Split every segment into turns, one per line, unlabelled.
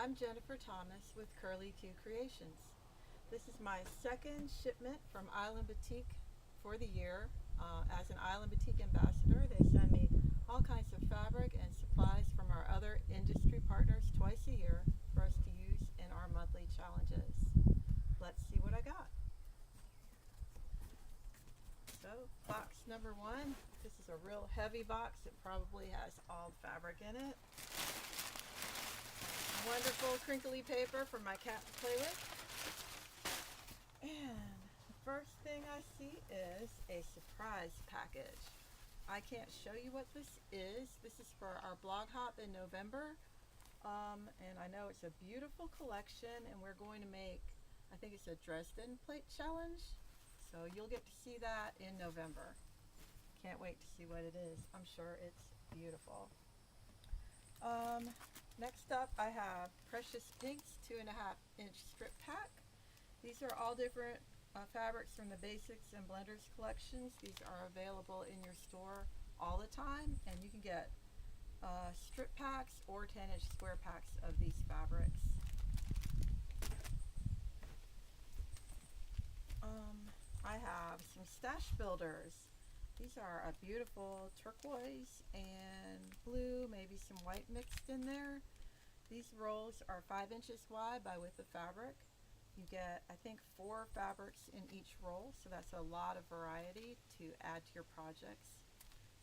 I'm Jennifer Thomas with Curly Q Creations. This is my second shipment from Island Batik for the year. As an Island Batik Ambassador, they send me all kinds of fabric and supplies from our other industry partners twice a year for us to use in our monthly challenges. Let's see what I got. So, box number one. This is a real heavy box. It probably has all fabric in it. Wonderful crinkly paper for my cat to play with. And the first thing I see is a surprise package. I can't show you what this is. This is for our blog hop in November. And I know it's a beautiful collection, and we're going to make, I think it's a Dresden plate challenge. So you'll get to see that in November. Can't wait to see what it is. I'm sure it's beautiful. Next up, I have Precious Inks 2.5-inch strip pack. These are all different fabrics from the Basics and Blenders collections. These are available in your store all the time, and you can get strip packs or 10-inch square packs of these fabrics. I have some stash builders. These are a beautiful turquoise and blue, maybe some white mixed in there. These rolls are 5 inches wide by width of fabric. You get, I think, 4 fabrics in each roll, so that's a lot of variety to add to your projects.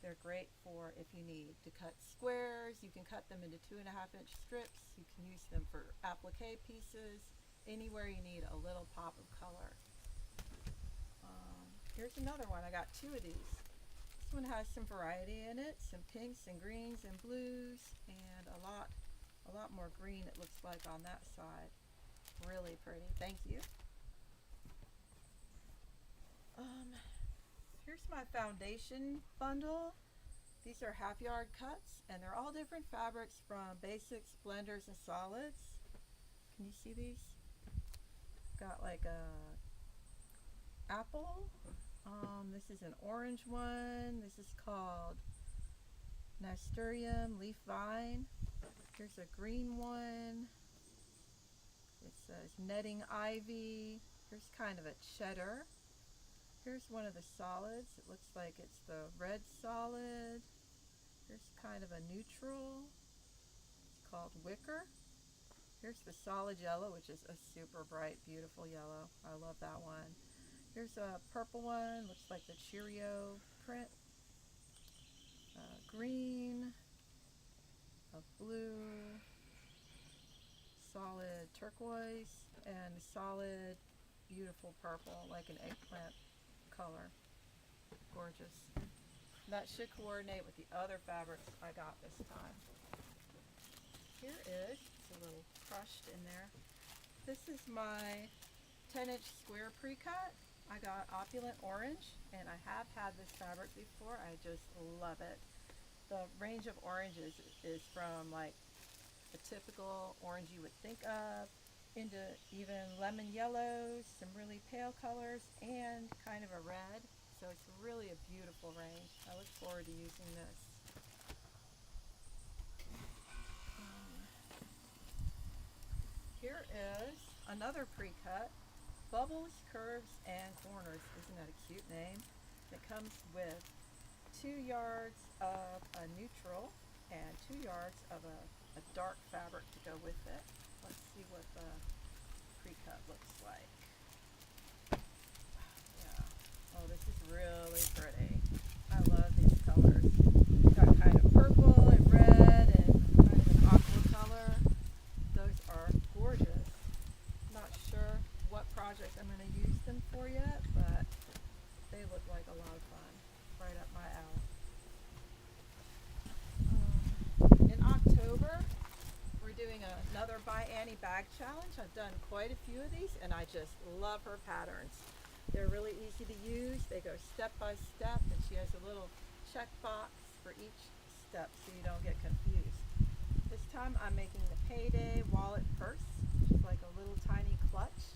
They're great for if you need to cut squares. You can cut them into 2.5-inch strips. You can use them for applique pieces, anywhere you need a little pop of color. Here's another one. I got 2 of these. This one has some variety in it, some pinks and greens and blues, and a lot more green it looks like on that side. Really pretty. Thank you. Here's my foundation bundle. These are half-yard cuts, and they're all different fabrics from Basics, Blenders, and Solids. Can you see these? Got like a apple. This is an orange one. This is called Nasturtium leaf vine. Here's a green one. It says netting ivy. Here's kind of a cheddar. Here's one of the solids. It looks like it's the red solid. Here's kind of a neutral. It's called wicker. Here's the solid yellow, which is a super bright, beautiful yellow. I love that one. Here's a purple one, looks like the Cheerio print. Green, a blue, solid turquoise, and solid, beautiful purple, like an eggplant color. Gorgeous. That should coordinate with the other fabrics I got this time. Here is, it's a little crushed in there. This is my 10-inch square pre-cut. I got opulent orange, and I have had this fabric before. I just love it. The range of oranges is from like a typical orange you would think of, into even lemon yellows, some really pale colors, and kind of a red. So it's really a beautiful range. I look forward to using this. Here is another pre-cut. Bubbles, Curves, and Corners. Isn't that a cute name? It comes with 2 yards of a neutral and 2 yards of a dark fabric to go with it. Let's see what the pre-cut looks like. Yeah. Oh, this is really pretty. I love these colors. It's got kind of purple and red and kind of an aqua color. Those are gorgeous. Not sure what project I'm going to use them for yet, but they look like a lot of fun. Right up my alley. In October, we're doing another ByAnnie bag challenge. I've done quite a few of these, and I just love her patterns. They're really easy to use. They go step by step, and she has a little check box for each step so you don't get confused. This time I'm making the Payday wallet purse, which is like a little tiny clutch.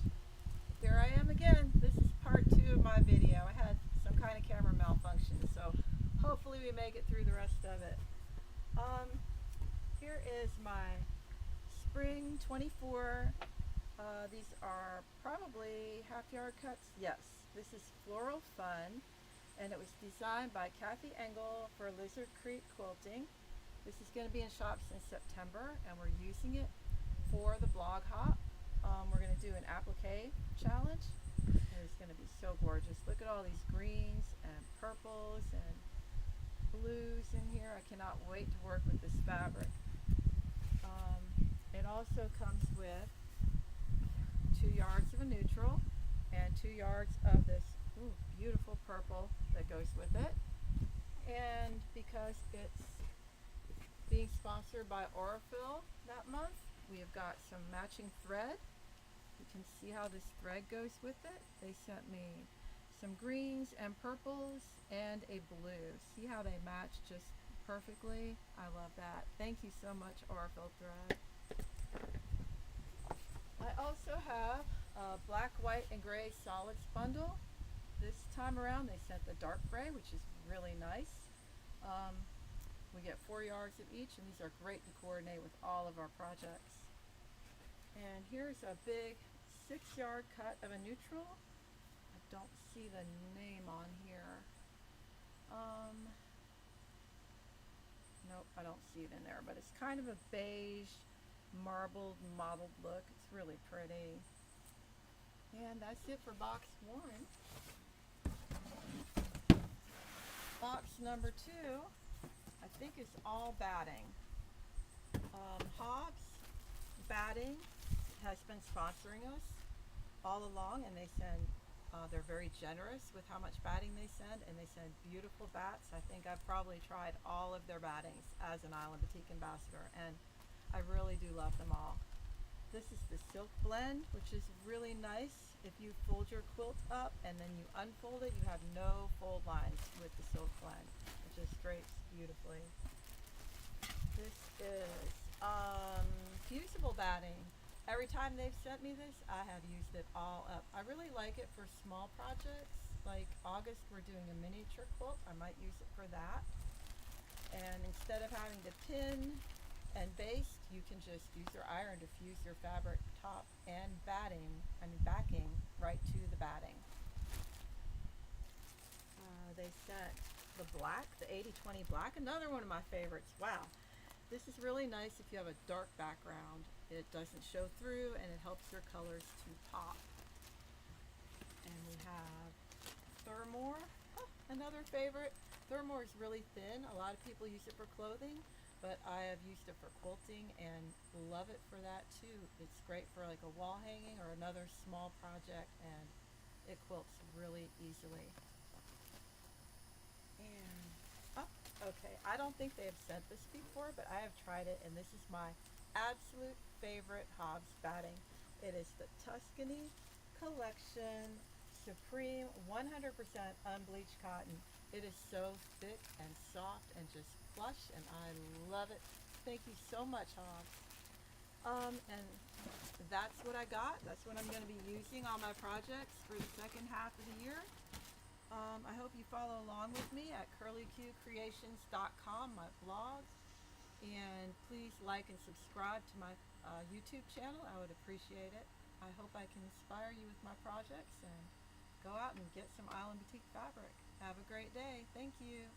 Here I am again. This is part 2 of my video. I had some kind of camera malfunction, so hopefully we make it through the rest of it. Here is my spring 24. These are probably half-yard cuts. Yes, this is Floral Fun, and it was designed by Kathy Engel for Lizard Creek Quilting. This is going to be in shops in September, and we're using it for the blog hop. We're going to do an applique challenge. It's going to be so gorgeous. Look at all these greens and purples and blues in here. I cannot wait to work with this fabric. It also comes with 2 yards of a neutral and 2 yards of this beautiful purple that goes with it. And because it's being sponsored by Aurifil that month, we have got some matching thread. You can see how this thread goes with it. They sent me some greens and purples and a blue. See how they match just perfectly? I love that. Thank you so much, Aurifil thread. I also have a black, white, and gray solids bundle. This time around they sent the dark gray, which is really nice. We get 4 yards of each, and these are great to coordinate with all of our projects. And here's a big 6-yard cut of a neutral. I don't see the name on here. Nope, I don't see it in there, but it's kind of a beige, marbled, mottled look. It's really pretty. And that's it for box 1. Box number 2, I think is all batting. Hobbs Batting has been sponsoring us all along, and they send they're very generous with how much batting they send, and they send beautiful bats. I think I've probably tried all of their battings as an Island Batik Ambassador, and I really do love them all. This is the silk blend, which is really nice. If you fold your quilt up and then you unfold it, you have no fold lines with the silk blend. It just drapes beautifully. This is fusible batting. Every time they've sent me this, I have used it all up. I really like it for small projects. Like August, we're doing a miniature quilt. I might use it for that. And instead of having to pin and baste, you can just use your iron to fuse your fabric top and backing right to the batting. They sent the black, the 80/20 black, another one of my favorites. Wow. This is really nice if you have a dark background. It doesn't show through, and it helps your colors to pop. And we have Thermore, another favorite. Thermore is really thin. A lot of people use it for clothing, but I have used it for quilting and love it for that too. It's great for like a wall hanging or another small project, and it quilts really easily. Okay, I don't think they have sent this before, but I have tried it, and this is my absolute favorite Hobbs batting. It is the Tuscany Collection Supreme 100% unbleached cotton. It is so thick and soft and just plush, and I love it. Thank you so much, Hobbs. And that's what I got. That's what I'm going to be using on my projects for the second half of the year. I hope you follow along with me at curlyqcreations.com, my blog, and please like and subscribe to my YouTube channel. I would appreciate it. I hope I can inspire you with my projects, and go out and get some Island Batik fabric. Have a great day. Thank you.